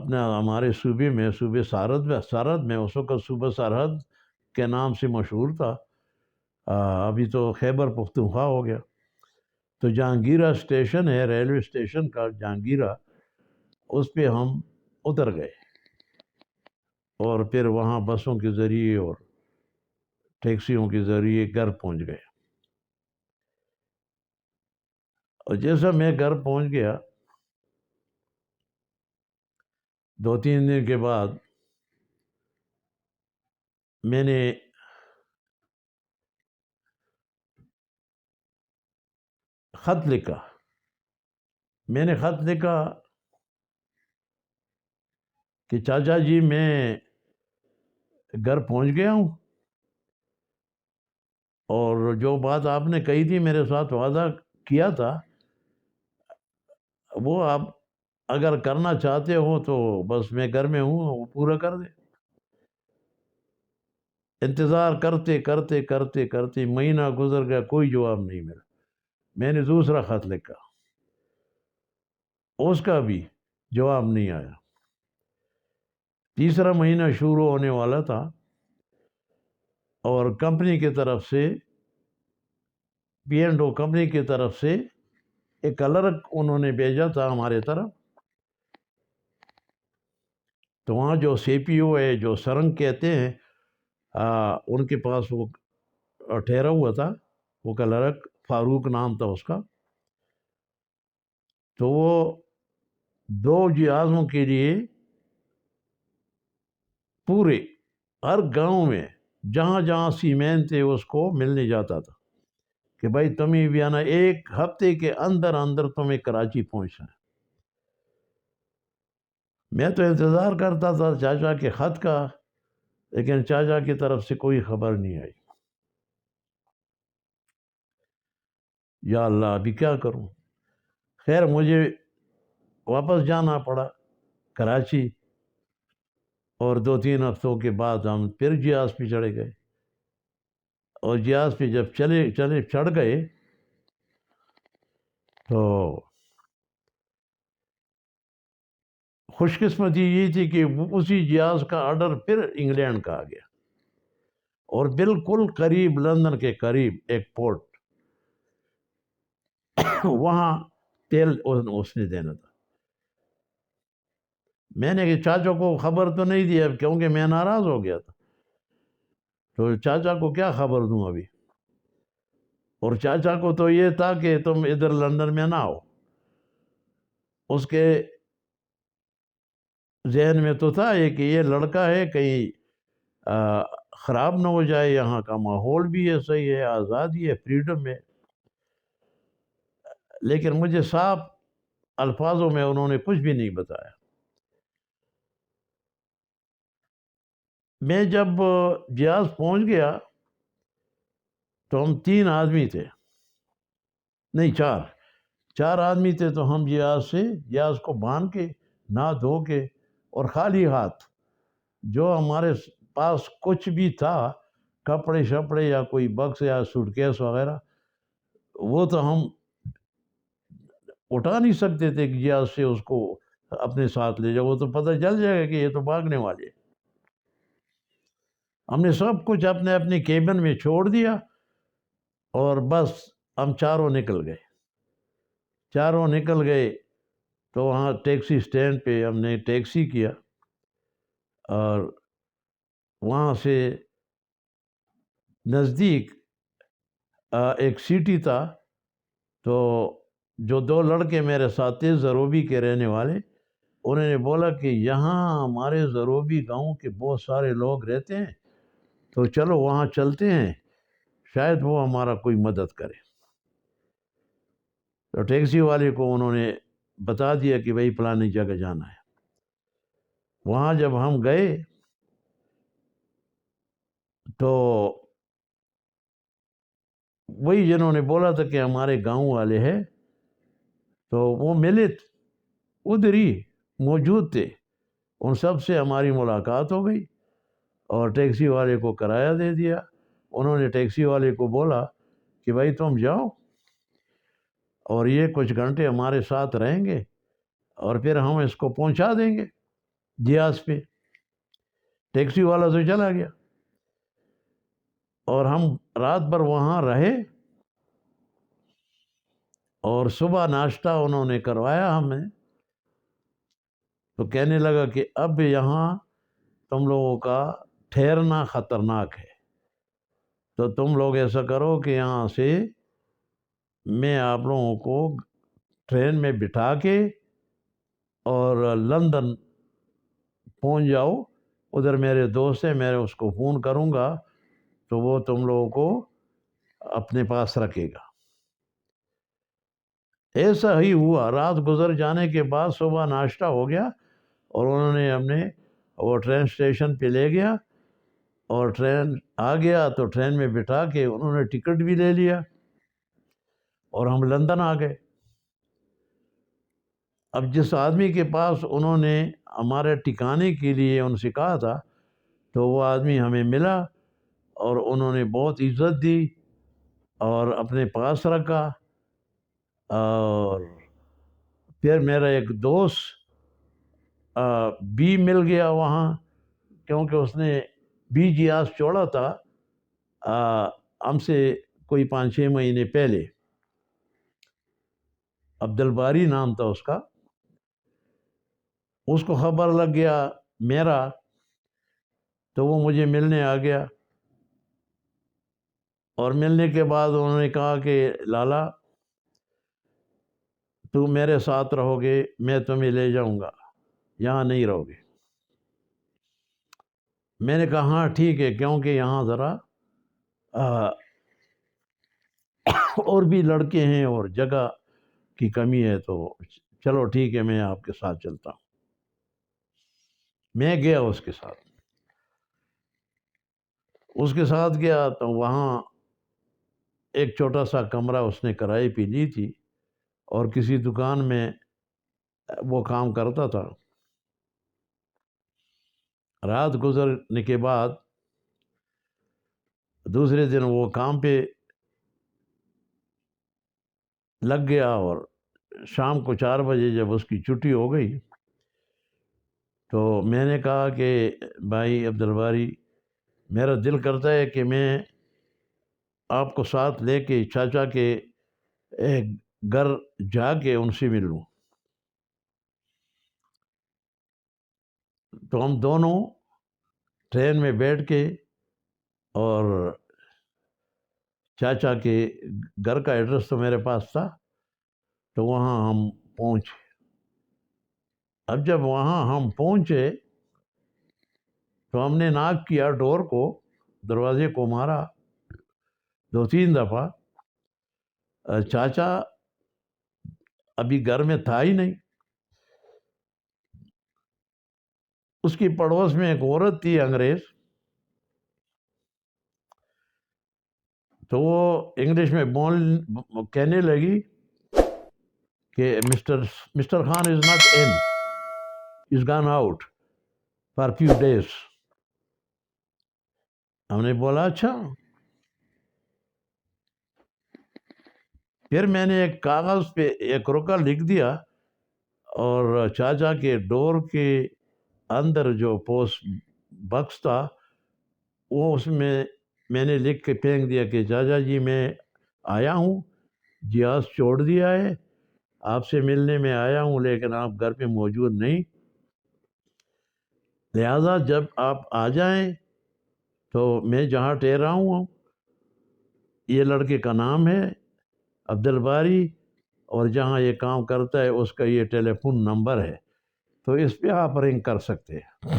اپنے ہمارے صوبے میں، صوبے سرحد میں، اس وقت صوبہ سرحد کے نام سے مشہور تھا، ابھی تو خیبر پختونخوا ہو گیا۔ تو جہانگیرہ اسٹیشن ہے، ریلوے اسٹیشن کا جہانگیرہ، اس پہ ہم اتر گئے اور پھر وہاں بسوں کے ذریعے اور ٹیکسیوں کے ذریعے گھر پہنچ گئے۔ اور جیسا میں گھر پہنچ گیا، 2-3 دن کے بعد میں نے خط لکھا کہ چاچا جی میں گھر پہنچ گیا ہوں، اور جو بات آپ نے کہی تھی، میرے ساتھ وعدہ کیا تھا، وہ آپ اگر کرنا چاہتے ہو تو بس میں گھر میں ہوں، وہ پورا کر دے۔ انتظار کرتے کرتے کرتے کرتے مہینہ گزر گیا، کوئی جواب نہیں ملا۔ میں نے دوسرا خط لکھا، اس کا بھی جواب نہیں آیا۔ تیسرا مہینہ شروع ہونے والا تھا، اور کمپنی کی طرف سے، P&O کمپنی کی طرف سے ایک کلرک انہوں نے بھیجا تھا ہمارے طرف۔ تو وہاں جو CPO ہے، جو سرنگ کہتے ہیں، ان کے پاس وہ ٹھہرا ہوا تھا، وہ کلرک فاروق نام تھا اس کا۔ تو وہ 2 جہازوں کے لیے پورے ہر گاؤں میں جہاں جہاں سیمین تھے اس کو ملنے جاتا تھا کہ بھائی تمہیں بھی آنا، 1 ہفتے کے اندر اندر تمہیں کراچی پہنچنا ہے۔ میں تو انتظار کرتا تھا چاچا کے خط کا، لیکن چاچا کی طرف سے کوئی خبر نہیں آئی۔ یا اللہ، ابھی کیا کروں؟ خیر مجھے واپس جانا پڑا کراچی، اور 2-3 ہفتوں کے بعد ہم پھر جہاز پہ چڑھے گئے، اور جہاز پہ جب چڑھ گئے تو خوش قسمتی یہ تھی کہ اسی جہاز کا آرڈر پھر انگلینڈ کا آ گیا، اور بالکل قریب، لندن کے قریب ایک پورٹ، وہاں تیل اس نے دینا تھا۔ میں نے کہ چاچا کو خبر تو نہیں دیا، کیونکہ میں ناراض ہو گیا تھا، تو چاچا کو کیا خبر دوں ابھی؟ اور چاچا کو تو یہ تھا کہ تم ادھر لندن میں نہ ہو، اس کے ذہن میں تو تھا یہ کہ یہ لڑکا ہے کہیں خراب نہ ہو جائے، یہاں کا ماحول بھی ہے، صحیح ہے، آزادی ہے، فریڈم ہے۔ لیکن مجھے صاف الفاظوں میں انہوں نے کچھ بھی نہیں بتایا۔ میں جب جہاز پہنچ گیا تو ہم 3 آدمی تھے، نہیں 4 آدمی تھے، تو ہم جہاز کو باندھ کے، نہا دھو کے، اور خالی ہاتھ، جو ہمارے پاس کچھ بھی تھا، کپڑے شپڑے یا کوئی بکس یا سوٹ کیس وغیرہ، وہ تو ہم اٹھا نہیں سکتے تھے کہ جہاز سے اس کو اپنے ساتھ لے جاؤ، وہ تو پتہ چل جائے گا کہ یہ تو بھاگنے والے۔ ہم نے سب کچھ اپنے اپنے کیبن میں چھوڑ دیا، اور بس ہم چاروں نکل گئے۔ تو وہاں ٹیکسی اسٹینڈ پہ ہم نے ٹیکسی کیا، اور وہاں سے نزدیک ایک سٹی تھا، تو جو 2 لڑکے میرے ساتھ تھے زروبی کے رہنے والے، انہوں نے بولا کہ یہاں ہمارے زروبی گاؤں کے بہت سارے لوگ رہتے ہیں، تو چلو وہاں چلتے ہیں، شاید وہ ہمارا کوئی مدد کرے۔ تو ٹیکسی والے کو انہوں نے بتا دیا کہ بھائی فلانی جگہ جانا ہے۔ وہاں جب ہم گئے تو وہی جنہوں نے بولا تھا کہ ہمارے گاؤں والے ہیں، تو وہ ملے، ادھر ہی موجود تھے، ان سب سے ہماری ملاقات ہو گئی، اور ٹیکسی والے کو کرایہ دے دیا۔ انہوں نے ٹیکسی والے کو بولا کہ بھائی تم جاؤ، اور یہ کچھ گھنٹے ہمارے ساتھ رہیں گے، اور پھر ہم اس کو پہنچا دیں گے۔ جیاز پہ. ٹیکسی والا تو چلا گیا اور ہم رات بھر وہاں رہے، اور صبح ناشتہ انہوں نے کروایا ہمیں. تو کہنے لگا کہ اب یہاں تم لوگوں کا ٹھہرنا خطرناک ہے، تو تم لوگ ایسا کرو کہ یہاں سے میں آپ لوگوں کو ٹرین میں بٹھا کے اور لندن پہنچ جاؤ. ادھر میرے دوست ہیں، میں اس کو فون کروں گا تو وہ تم لوگوں کو اپنے پاس رکھے گا. ایسا ہی ہوا. رات گزر جانے کے بعد صبح ناشتہ ہو گیا اور انہوں نے ہمیں وہ ٹرین اسٹیشن پہ لے گیا، اور ٹرین آ گیا تو ٹرین میں بٹھا کے انہوں نے ٹکٹ بھی لے لیا اور ہم لندن آ گئے. اب جس آدمی کے پاس انہوں نے ہمارے ٹھکانے کے لیے ان سے کہا تھا تو وہ آدمی ہمیں ملا اور انہوں نے بہت عزت دی اور اپنے پاس رکھا. اور پھر میرا ایک دوست بھی مل گیا وہاں، کیونکہ اس نے بھی جہاز چھوڑا تھا ہم سے کوئی 5-6 مہینے پہلے. عبدالباری نام تھا اس کا. اس کو خبر لگ گیا میرا تو وہ مجھے ملنے آ گیا، اور ملنے کے بعد انہوں نے کہا کہ لالا تو میرے ساتھ رہو گے، میں تمہیں لے جاؤں گا، یہاں نہیں رہو گے. میں نے کہا ہاں ٹھیک ہے، کیونکہ یہاں ذرا اور بھی لڑکے ہیں اور جگہ کی کمی ہے، تو چلو ٹھیک ہے میں آپ کے ساتھ چلتا ہوں. میں گیا اس کے ساتھ گیا تو وہاں ایک چھوٹا سا کمرہ اس نے کرائے پہ لی تھی اور کسی دکان میں وہ کام کرتا تھا. رات گزرنے کے بعد دوسرے دن وہ کام پہ لگ گیا، اور شام کو 4 بجے جب اس کی چھٹی ہو گئی تو میں نے کہا کہ بھائی عبدالباری، میرا دل کرتا ہے کہ میں آپ کو ساتھ لے کے چاچا کے گھر جا کے ان سے مل لوں. تو ہم دونوں ٹرین میں بیٹھ کے، اور چاچا کے گھر کا ایڈریس تو میرے پاس تھا، تو وہاں ہم پہنچے. اب جب وہاں ہم پہنچے تو ہم نے ناک کیا ڈور کو، دروازے کو مارا 2-3 دفعہ. چاچا ابھی گھر میں تھا ہی نہیں. اس کی پڑوس میں ایک عورت تھی انگریز، تو وہ انگلش میں کہنے لگی کہ mister Khan is not in, is gone out for few days. ہم نے بولا اچھا. پھر میں نے ایک کاغذ پہ ایک رکا لکھ دیا، اور چاچا کے ڈور کے اندر جو پوسٹ باکس تھا وہ اس میں نے لکھ کے پھینک دیا کہ چاچا جی میں آیا ہوں، جہاز چھوڑ دیا ہے، آپ سے ملنے میں آیا ہوں لیکن آپ گھر پہ موجود نہیں، لہذا جب آپ آ جائیں تو میں جہاں ٹھہرا ہوں یہ لڑکے کا نام ہے عبدالباری، اور جہاں یہ کام کرتا ہے اس کا یہ ٹیلی فون نمبر ہے، تو اس پہ آپ رنگ کر سکتے ہیں.